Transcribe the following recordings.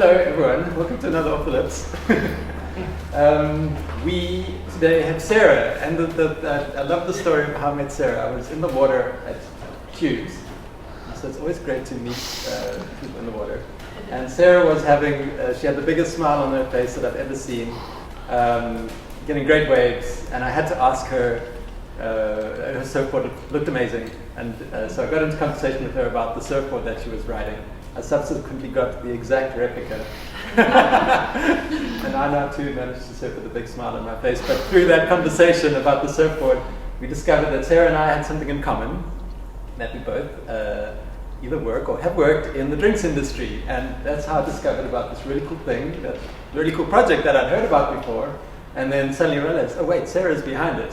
hello everyone, welcome to another Off the Lips. We today have Sarah, and I love the story of how I met Sarah. I was in the water at Cubes, so it's always great to meet people in the water. And Sarah was having, she had the biggest smile on her face that I've ever seen, getting great waves, and I had to ask her, her surfboard looked amazing, and so I got into conversation with her about the surfboard that she was riding. I subsequently got the exact replica. And I now too managed to surf with a big smile on my face. But through that conversation about the surfboard, we discovered that Sarah and I had something in common, that we both either work or have worked in the drinks industry. And that's how I discovered about this really cool thing, that really cool project that I'd heard about before, and then suddenly realized, oh wait, Sarah's behind it.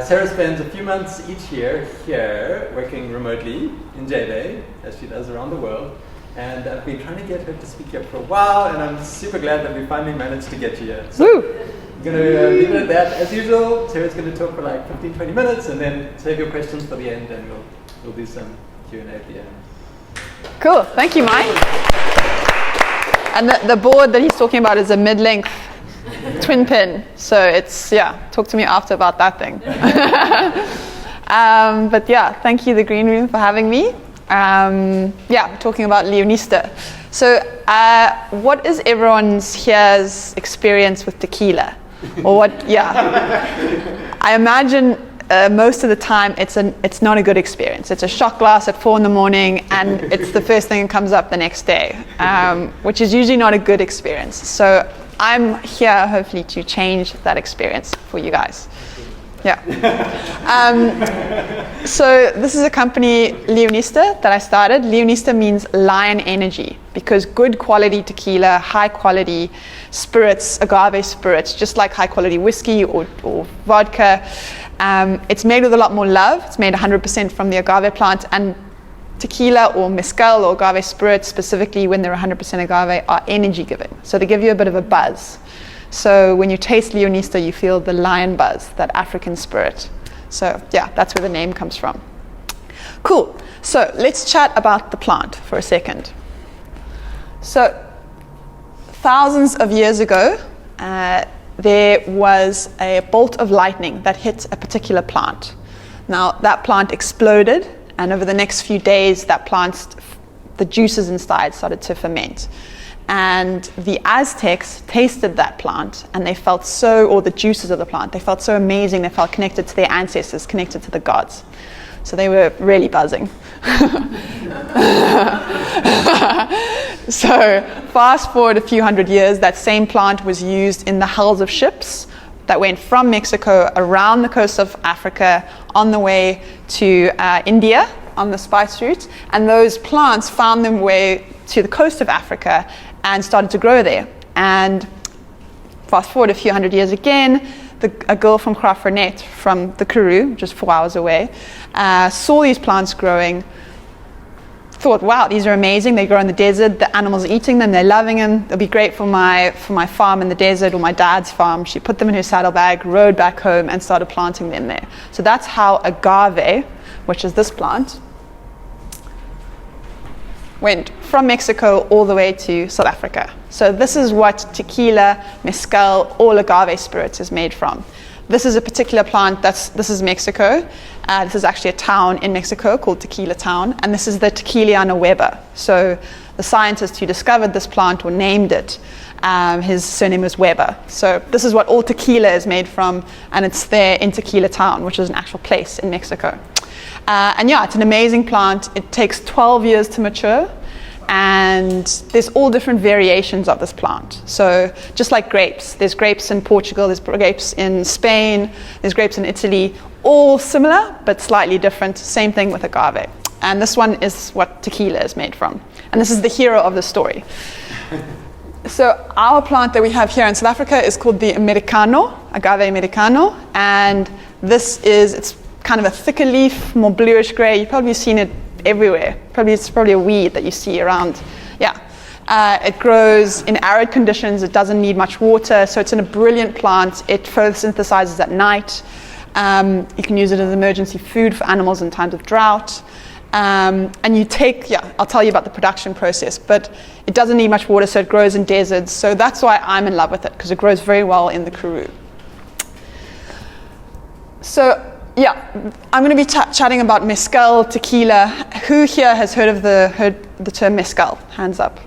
Sarah spends a few months each year here working remotely in JBay, as she does around the world, and I've been trying to get her to speak here for a while, and I'm super glad that we finally managed to get you here. So I'm going to leave it at that. As usual, Sarah's going to talk for like 15-20 minutes, and then save your questions for the end, and we'll do some Q&A at the end. Cool, thank you, Mike. And the board that he's talking about is a mid-length twin pin, so it's, talk to me after about that thing. But yeah, thank you, the Green Room, for having me. We're talking about Leonista. So what is everyone's here's experience with tequila? Or what, I imagine most of the time it's not a good experience. It's a shot glass at 4 a.m, and it's the first thing that comes up the next day, which is usually not a good experience. So I'm here hopefully to change that experience for you guys. So this is a company, Leonista, that I started. Leonista means lion energy, because good quality tequila, high quality spirits, agave spirits, just like high quality whiskey or vodka, it's made with a lot more love. It's made 100% from the agave plant, and tequila or mezcal or agave spirits, specifically when they're 100% agave, are energy giving. So they give you a bit of a buzz. So when you taste Leonista, you feel the lion buzz, that African spirit. So that's where the name comes from. Cool. So let's chat about the plant for a second. So thousands of years ago, there was a bolt of lightning that hit a particular plant. Now that plant exploded, and over the next few days, that plant, the juices inside started to ferment. And the Aztecs tasted that plant, and they felt or the juices of the plant, they felt so amazing, they felt connected to their ancestors, connected to the gods. So they were really buzzing. So fast forward a few hundred years, that same plant was used in the hulls of ships that went from Mexico around the coast of Africa on the way to India on the spice route, and those plants found their way to the coast of Africa and started to grow there. And fast forward a few hundred years again, a girl from Crawford from the Karoo, just 4 hours away, saw these plants growing, thought, wow, these are amazing. They grow in the desert. The animals are eating them. They're loving them. They'll be great for my farm in the desert or my dad's farm. She put them in her saddlebag, rode back home, and started planting them there. So that's how agave, which is this plant, went from Mexico all the way to South Africa. So this is what tequila, mezcal, all agave spirits is made from. This is a particular plant, this is Mexico. This is actually a town in Mexico called Tequila Town, and this is the Tequila weber. So the scientist who discovered this plant or named it, his surname was Weber. So this is what all tequila is made from, and it's there in Tequila Town, which is an actual place in Mexico. It's an amazing plant. It takes 12 years to mature, and there's all different variations of this plant. So just like grapes, there's grapes in Portugal, there's grapes in Spain, there's grapes in Italy, all similar but slightly different. Same thing with agave. And this one is what tequila is made from. And this is the hero of the story. So our plant that we have here in South Africa is called the Americano, Agave Americano, and it's kind of a thicker leaf, more bluish gray. You've probably seen it everywhere. It's probably a weed that you see around. It grows in arid conditions. It doesn't need much water, so it's a brilliant plant. It photosynthesizes at night. You can use it as emergency food for animals in times of drought. And you take, I'll tell you about the production process, but it doesn't need much water, so it grows in deserts. So that's why I'm in love with it, because it grows very well in the Karoo. So I'm going to be chatting about mezcal, tequila. Who here has heard the term mezcal? Hands up.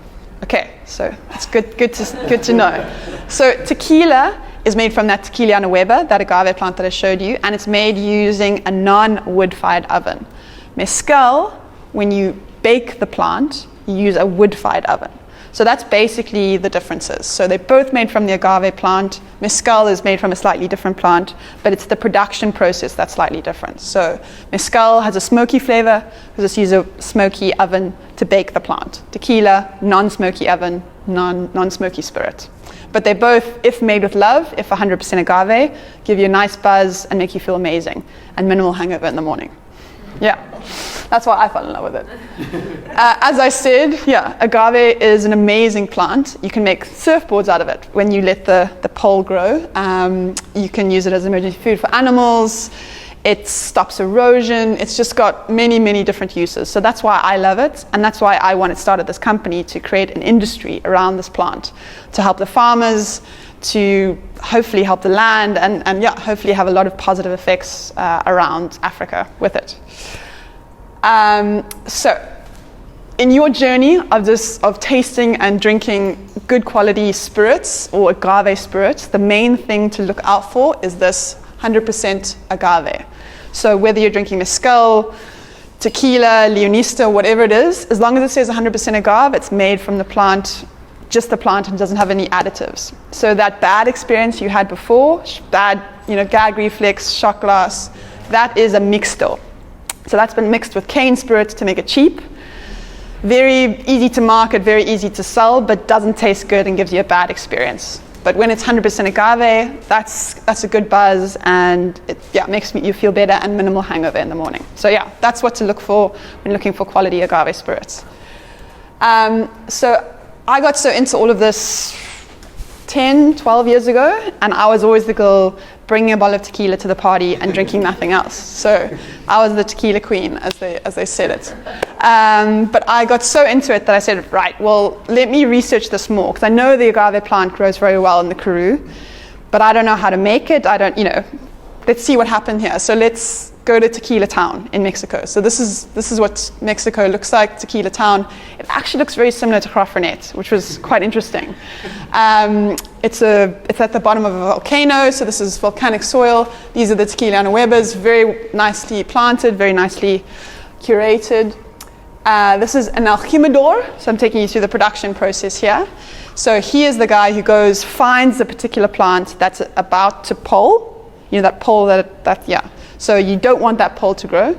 Okay, so that's good to know. So tequila is made from that Tequila and Mezcal, that agave plant that I showed you, and it's made using a non-wood-fired oven. Mezcal, when you bake the plant, you use a wood-fired oven. So that's basically the differences. So they're both made from the agave plant. Mezcal is made from a slightly different plant, but it's the production process that's slightly different. So mezcal has a smoky flavor because it's used a smoky oven to bake the plant. Tequila, non-smoky oven, non-smoky spirit. But they both, if made with love, if 100% agave, give you a nice buzz and make you feel amazing and minimal hangover in the morning. Yeah, that's why I fell in love with it. As I said, agave is an amazing plant. You can make surfboards out of it when you let the pole grow. You can use it as emergency food for animals. It stops erosion. It's just got many, many different uses. So that's why I love it, and that's why I started this company to create an industry around this plant, to help the farmers, to hopefully help the land, and hopefully have a lot of positive effects around Africa with it. So in your journey of tasting and drinking good quality spirits or agave spirits, the main thing to look out for is this 100% agave. So whether you're drinking mezcal, tequila, Leonista, whatever it is, as long as it says 100% agave, it's made from the plant, just the plant, and doesn't have any additives. So that bad experience you had before, bad, gag reflex, shot glass, that is a mixto. So that's been mixed with cane spirits to make it cheap. Very easy to market, very easy to sell, but doesn't taste good and gives you a bad experience. But when it's 100% agave, that's a good buzz, and it makes you feel better and minimal hangover in the morning. So that's what to look for when looking for quality agave spirits. So I got so into all of this 10, 12 years ago, and I was always the girl bringing a bottle of tequila to the party and drinking nothing else. So I was the tequila queen, as they said it. But I got so into it that I said, right, well, let me research this more, because I know the agave plant grows very well in the Karoo, but I don't know how to make it. Let's see what happened here. So let's go to Tequila Town in Mexico. So this is what Mexico looks like, Tequila Town. It actually looks very similar to Crawfordnet, which was quite interesting. It's at the bottom of a volcano, so this is volcanic soil. These are the Tequila and Mezcal, very nicely planted, very nicely curated. This is an alchemidor, so I'm taking you through the production process here. So he is the guy who goes, finds the particular plant that's about to pole. That pole So you don't want that pole to grow.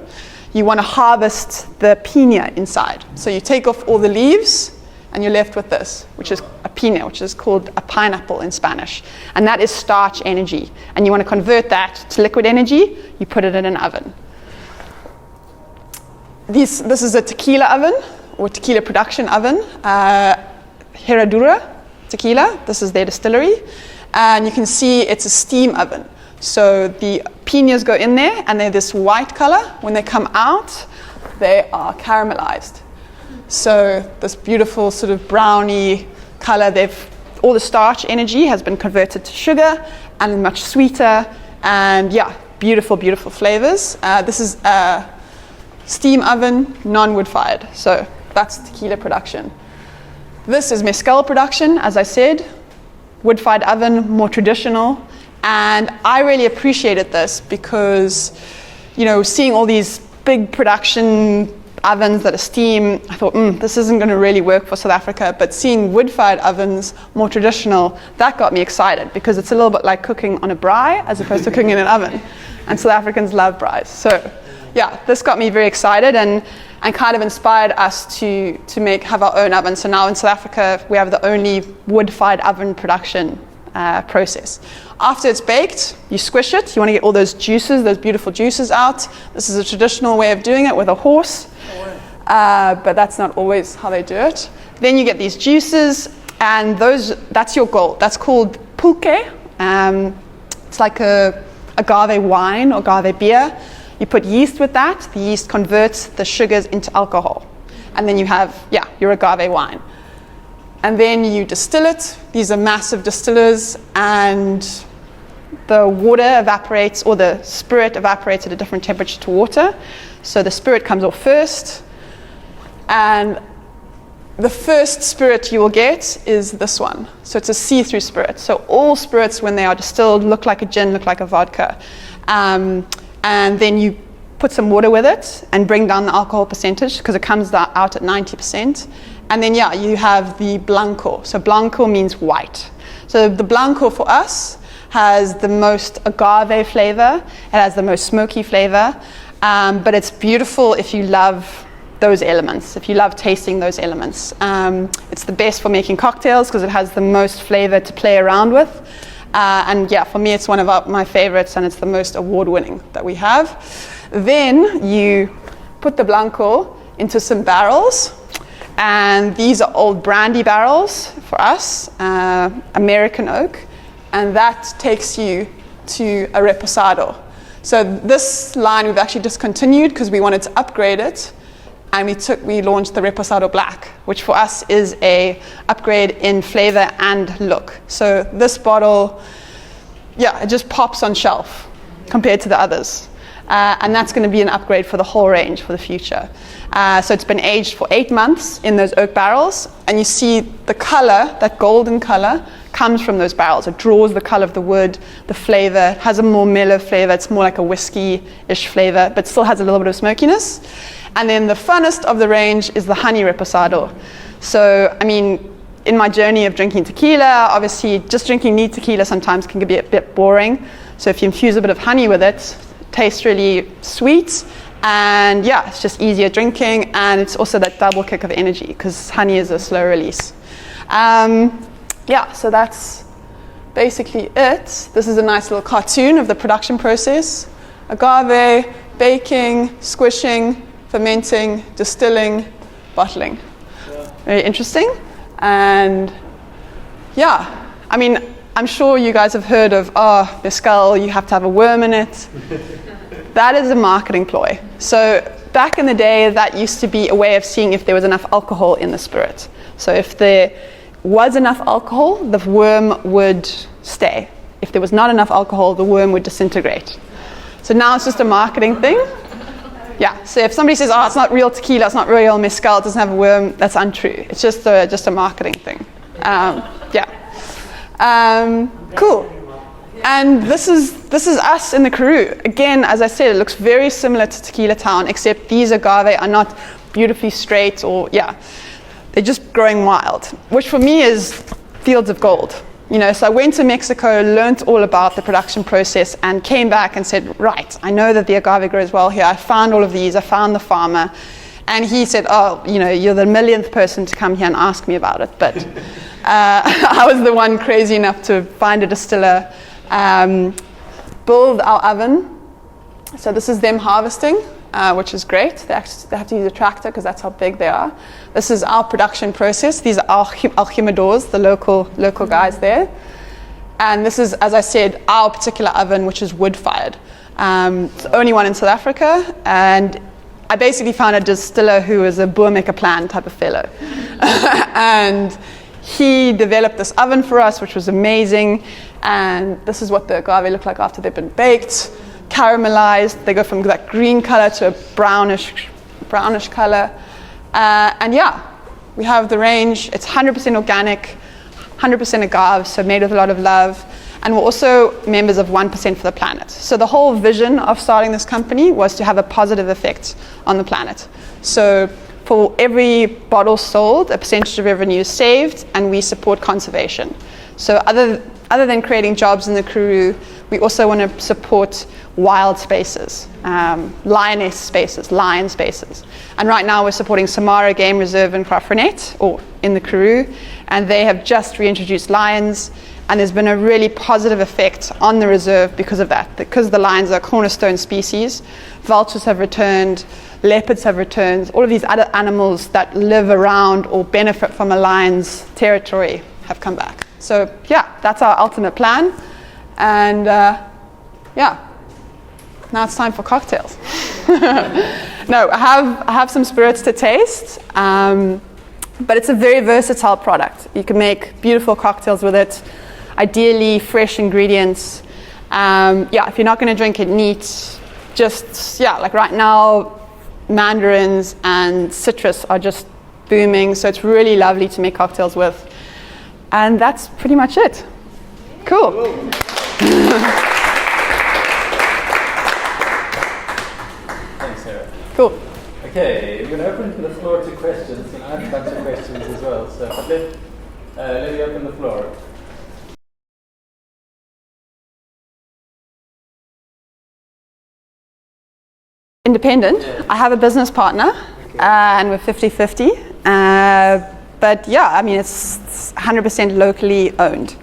You want to harvest the piña inside. So you take off all the leaves, and you're left with this, which is a piña, which is called a pineapple in Spanish. And that is starch energy. And you want to convert that to liquid energy. You put it in an oven. This is a tequila oven, or tequila production oven. Herradura Tequila. This is their distillery. And you can see it's a steam oven. So the piñas go in there, and they're this white color. When they come out, they are caramelized. So this beautiful sort of browny color, all the starch energy has been converted to sugar, and much sweeter, and beautiful, beautiful flavors. This is a steam oven, non-wood fired. So that's tequila production. This is mezcal production, as I said, wood-fired oven, more traditional. And I really appreciated this because, seeing all these big production ovens that are steam, I thought, this isn't going to really work for South Africa. But seeing wood-fired ovens, more traditional, that got me excited, because it's a little bit like cooking on a braai as opposed to cooking in an oven. And South Africans love braais. So, this got me very excited and kind of inspired us to have our own oven. So now in South Africa, we have the only wood-fired oven production process. After it's baked, you squish it. You want to get all those juices, those beautiful juices out. This is a traditional way of doing it with a horse, but that's not always how they do it. Then you get these juices, and that's your goal. That's called pulque. It's like a agave wine or agave beer. You put yeast with that. The yeast converts the sugars into alcohol. And then you have, your agave wine. And then you distill it. These are massive distillers, and the water evaporates, or the spirit evaporates at a different temperature to water. So the spirit comes off first, and the first spirit you will get is this one. So it's a see-through spirit. So all spirits, when they are distilled, look like a gin, look like a vodka. And then you put some water with it and bring down the alcohol percentage, because it comes out at 90%. And then, you have the blanco. So blanco means white. So the blanco for us has the most agave flavor. It has the most smoky flavor. But it's beautiful if you love those elements, if you love tasting those elements. It's the best for making cocktails because it has the most flavor to play around with. For me, it's one of my favorites, and it's the most award-winning that we have. Then you put the blanco into some barrels, and these are old brandy barrels for us, American oak, and that takes you to a reposado. So this line we've actually discontinued because we wanted to upgrade it, and we launched the Reposado Black, which for us is a upgrade in flavor and look. So this bottle, it just pops on shelf compared to the others. And that's going to be an upgrade for the whole range for the future. So it's been aged for 8 months in those oak barrels, and you see the color, that golden color, comes from those barrels. It draws the color of the wood, the flavor. It has a more mellow flavor. It's more like a whiskey-ish flavor, but still has a little bit of smokiness. And then the funnest of the range is the honey reposado. So, in my journey of drinking tequila, obviously just drinking neat tequila sometimes can be a bit boring. So if you infuse a bit of honey with it, tastes really sweet, and it's just easier drinking, and it's also that double kick of energy because honey is a slow release. So that's basically it. This is a nice little cartoon of the production process: agave, baking, squishing, fermenting, distilling, bottling. Very interesting. And I'm sure you guys have heard of, mezcal, you have to have a worm in it. That is a marketing ploy. So back in the day, that used to be a way of seeing if there was enough alcohol in the spirit. So if there was enough alcohol, the worm would stay. If there was not enough alcohol, the worm would disintegrate. So now it's just a marketing thing. So if somebody says, it's not real tequila, it's not real mezcal, it doesn't have a worm, that's untrue. It's just a marketing thing. Cool. And this is us in the Karoo. Again, as I said, it looks very similar to Tequila Town, except these agave are not beautifully straight they're just growing wild, which for me is fields of gold. So I went to Mexico, learned all about the production process, and came back and said, right, I know that the agave grows well here. I found all of these. I found the farmer. And he said, you're the millionth person to come here and ask me about it. But I was the one crazy enough to find a distiller, build our oven. So this is them harvesting, which is great. They have to use a tractor because that's how big they are. This is our production process. These are our aljimadores, the local guys there. And this is, as I said, our particular oven, which is wood-fired. It's the only one in South Africa. And I basically found a distiller who was a boer make a plan type of fellow. And he developed this oven for us, which was amazing. And this is what the agave look like after they've been baked. Caramelized. They go from that green color to a brownish color. We have the range. It's 100% organic, 100% agave, so made with a lot of love. And we're also members of 1% for the planet. So the whole vision of starting this company was to have a positive effect on the planet. So for every bottle sold, a percentage of revenue is saved, and we support conservation. So other than creating jobs in the Karoo, we also want to support wild spaces, lion spaces. And right now we're supporting Samara Game Reserve in Kraafrenet, or in the Karoo, and they have just reintroduced lions, and there's been a really positive effect on the reserve because of that. Because the lions are cornerstone species, vultures have returned, leopards have returned, all of these other animals that live around or benefit from a lion's territory have come back. So that's our ultimate plan. And now now it's time for cocktails. No, I have some spirits to taste, but it's a very versatile product. You can make beautiful cocktails with it, ideally fresh ingredients. If you're not going to drink it neat, like right now, mandarins and citrus are just booming, so it's really lovely to make cocktails with. And that's pretty much it. Cool. Thanks, Sarah. Cool. Okay, we're going to open the floor to questions, and I have a bunch of questions as well. So let me open the floor. Independent. Yeah. I have a business partner, and we're 50-50. But yeah, I mean, it's 100% locally owned.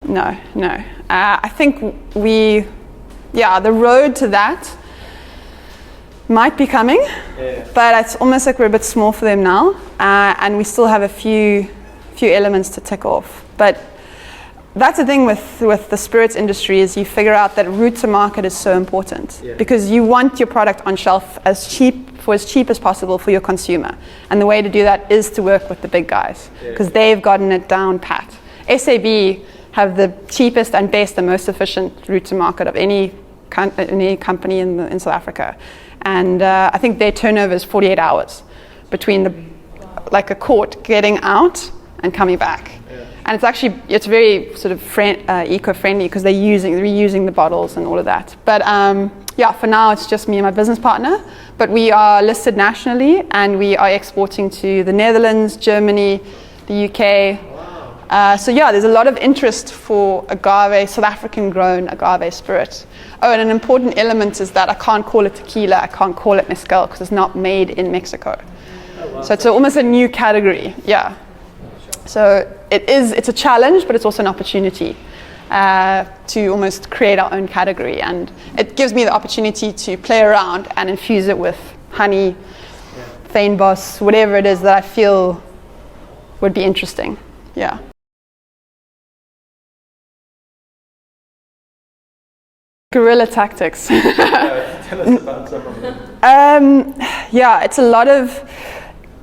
No. I think the road to that might be coming, but it's almost like we're a bit small for them now, and we still have a few elements to tick off. But that's the thing with the spirits industry, is you figure out that route to market is so important, because you want your product on shelf as cheap as possible for your consumer, and the way to do that is to work with the big guys, because they've gotten it down pat. SAB have the cheapest and best and most efficient route to market of any company in South Africa, and I think their turnover is 48 hours between a quart getting out and coming back. And it's very sort of eco-friendly, because they're reusing the bottles and all of that. But for now it's just me and my business partner. But we are listed nationally, and we are exporting to the Netherlands, Germany, the UK. There's a lot of interest for agave, South African grown agave spirit. Oh, and an important element is that I can't call it tequila, I can't call it mezcal, because it's not made in Mexico. So it's almost a new category, So it's a challenge, but it's also an opportunity to almost create our own category. And it gives me the opportunity to play around and infuse it with honey, fynbos, whatever it is that I feel would be interesting. Yeah. Guerrilla tactics. Tell us about some of them. It's a lot of...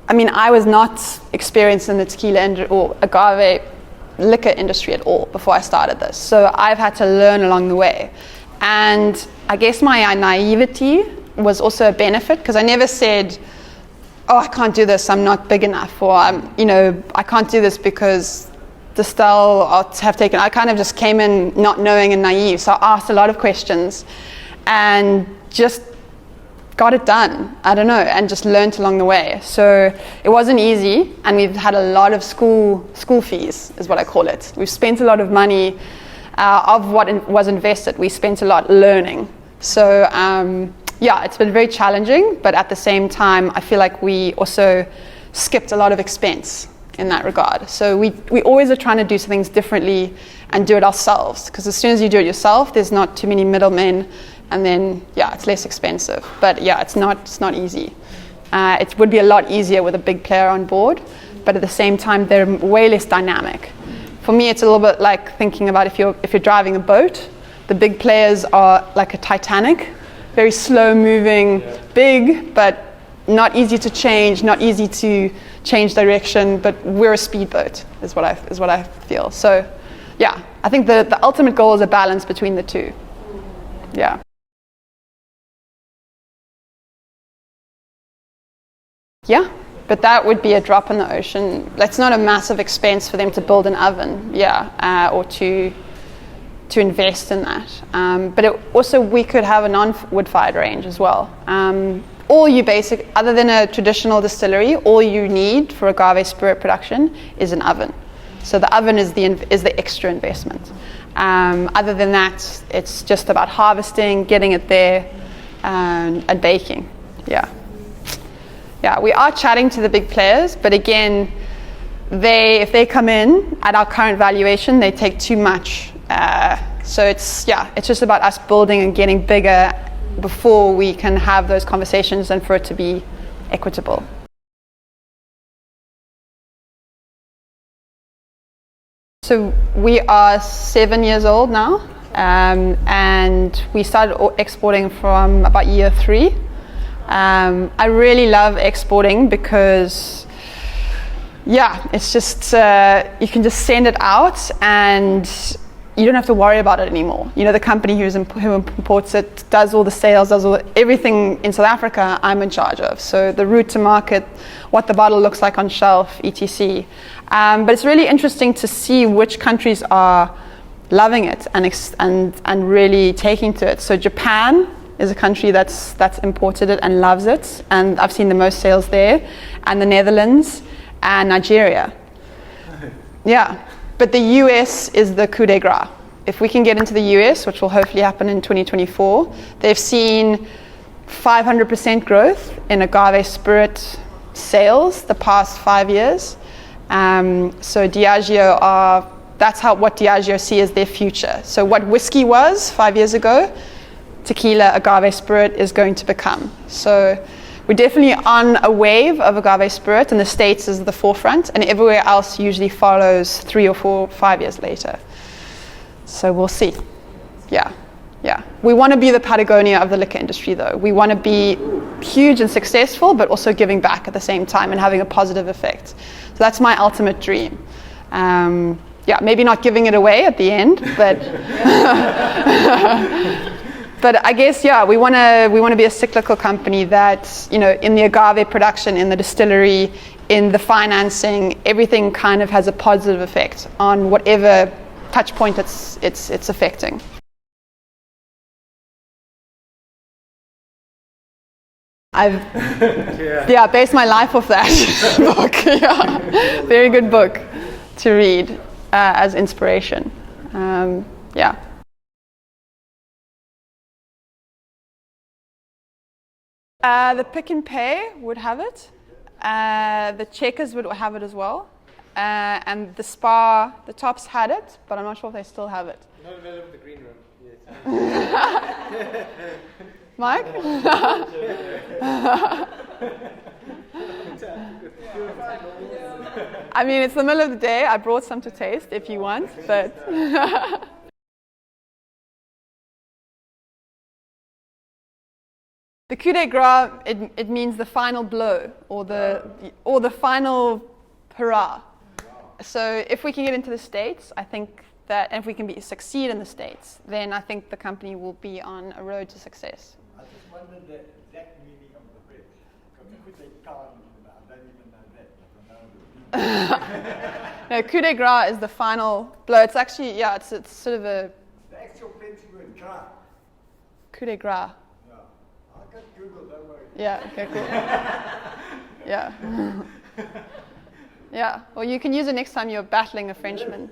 I was not experienced in the tequila or agave liquor industry at all before I started this. So I've had to learn along the way. And I guess my naivety was also a benefit, because I never said, I can't do this, I'm not big enough, or I can't do this because the style have taken. I kind of just came in not knowing and naive. So I asked a lot of questions and just got it done, and just learned along the way. So it wasn't easy, and we've had a lot of school fees, is what I call it. We've spent a lot of money of what was invested. We spent a lot learning. So it's been very challenging, but at the same time, I feel like we also skipped a lot of expense in that regard. So we always are trying to do things differently and do it ourselves, because as soon as you do it yourself, there's not too many middlemen. And then, it's less expensive. But it's not easy. It would be a lot easier with a big player on board, but at the same time, they're way less dynamic. For me, it's a little bit like thinking about if you're driving a boat. The big players are like a Titanic, very slow moving, big, but not easy to change, not easy to change direction. But we're a speedboat, is what I feel. So, I think the ultimate goal is a balance between the two. Yeah. Yeah, but that would be a drop in the ocean. That's not a massive expense for them to build an oven, or to invest in that. But we could have a non-wood-fired range as well. Other than a traditional distillery, all you need for agave spirit production is an oven. So the oven is the extra investment. Other than that, it's just about harvesting, getting it there, and baking. Yeah, we are chatting to the big players, but again, if they come in at our current valuation, they take too much. So it's just about us building and getting bigger before we can have those conversations and for it to be equitable. So we are 7 years old now, and we started exporting from about year 3. I really love exporting because, yeah, it's just, you can just send it out and you don't have to worry about it anymore. You know, the company who imports it does all the sales, everything in South Africa, I'm in charge of. So the route to market, what the bottle looks like on shelf, etc. But it's really interesting to see which countries are loving it and really taking to it. So Japan is a country that's imported it and loves it, and I've seen the most sales there, and the Netherlands and Nigeria. Yeah. But the US is the coup de grace. If we can get into the US, which will hopefully happen in 2024, they've seen 500% growth in agave spirit sales the past 5 years. So Diageo that's what Diageo see as their future. So what whiskey was 5 years ago, tequila, agave spirit is going to become. So we're definitely on a wave of agave spirit, and the States is the forefront, and everywhere else usually follows 3 or 4, 5 years later. So we'll see. Yeah. We want to be the Patagonia of the liquor industry, though. We want to be huge and successful, but also giving back at the same time and having a positive effect. So that's my ultimate dream. Yeah, maybe not giving it away at the end, but but I guess, yeah, we want to be a cyclical company that, you know, in the agave production, in the distillery, in the financing, everything kind of has a positive effect on whatever touch point it's affecting. I've based my life off that book. Yeah, very good book to read as inspiration. Yeah. The Pick and Pay would have it. The Checkers would have it as well. And the Spa, the Tops had it, but I'm not sure if they still have it. Not available in the green room. Mike? I mean, it's the middle of the day. I brought some to taste if you want, but... The coup de grace, it means the final blow or the final hurrah. So if we can get into the States, I think that, and if we can succeed in the States, then I think the company will be on a road to success. I just wondered the exact meaning of the bridge. Because coup de grace, I don't even know that, but I know the No, coup de grace is the final blow. It's actually, yeah, it's sort of a... The actual fancy word, grace. Coup de grace. I got Google, don't worry. Yeah, okay, cool. Yeah. Yeah, well, you can use it next time you're battling a Frenchman.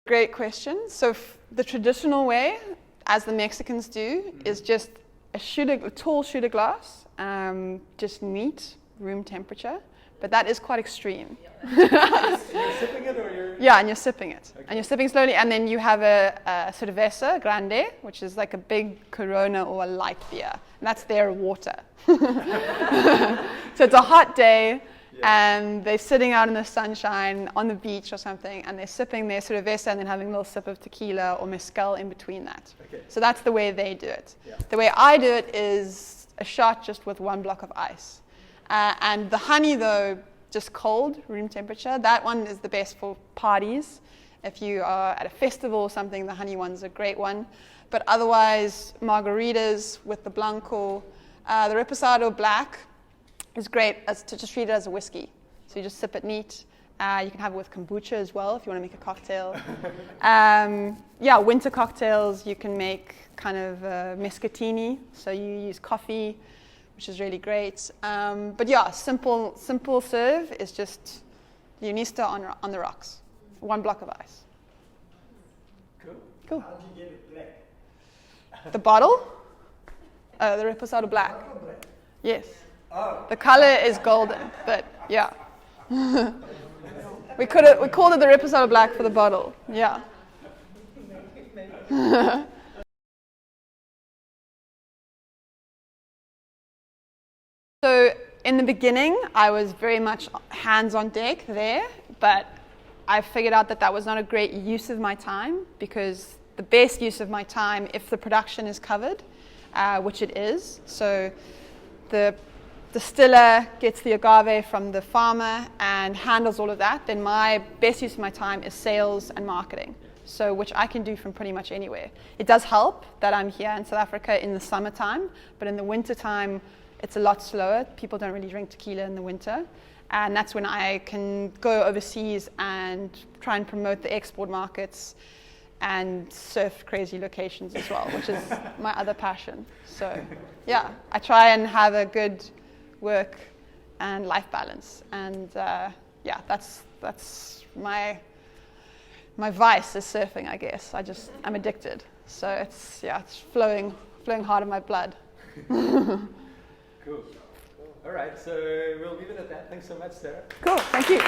Great question. So the traditional way, as the Mexicans do, is just a tall shooter glass, just neat, room temperature. But that is quite extreme. You're sipping it, or you're... Yeah, and you're sipping it. Okay. And you're sipping slowly, and then you have a cerveza grande, which is like a big Corona or a light beer. And that's their water. So it's a hot day, and they're sitting out in the sunshine on the beach or something, and they're sipping their cerveza and then having a little sip of tequila or mezcal in between that. Okay. So that's the way they do it. Yeah. The way I do it is a shot just with 1 block of ice. And the honey, though, just cold, room temperature. That one is the best for parties. If you are at a festival or something, the honey one's a great one. But otherwise, margaritas with the Blanco. The Reposado Black is great to just treat it as a whiskey. So you just sip it neat. You can have it with kombucha as well if you want to make a cocktail. Yeah, winter cocktails, you can make kind of mescatini. So you use coffee, which is really great. But yeah, simple serve is just Leonista on the rocks. 1 block of ice. Cool. How do you get it black? The bottle? The Reposado Black. Black. Yes. Oh. The color is golden, but yeah. We called it the Reposado Black for the bottle. Yeah. So in the beginning, I was very much hands on deck there, but I figured out that that was not a great use of my time, because the best use of my time, if the production is covered, which it is, so the distiller gets the agave from the farmer and handles all of that, then my best use of my time is sales and marketing, so which I can do from pretty much anywhere. It does help that I'm here in South Africa in the summertime, but in the wintertime, it's a lot slower. People don't really drink tequila in the winter. And that's when I can go overseas and try and promote the export markets and surf crazy locations as well, which is my other passion. So yeah, I try and have a good work and life balance. And yeah, that's my vice is surfing, I guess. I'm addicted. So it's flowing hard in my blood. Cool. All right, so we'll leave it at that. Thanks so much, Sarah. Cool, thank you.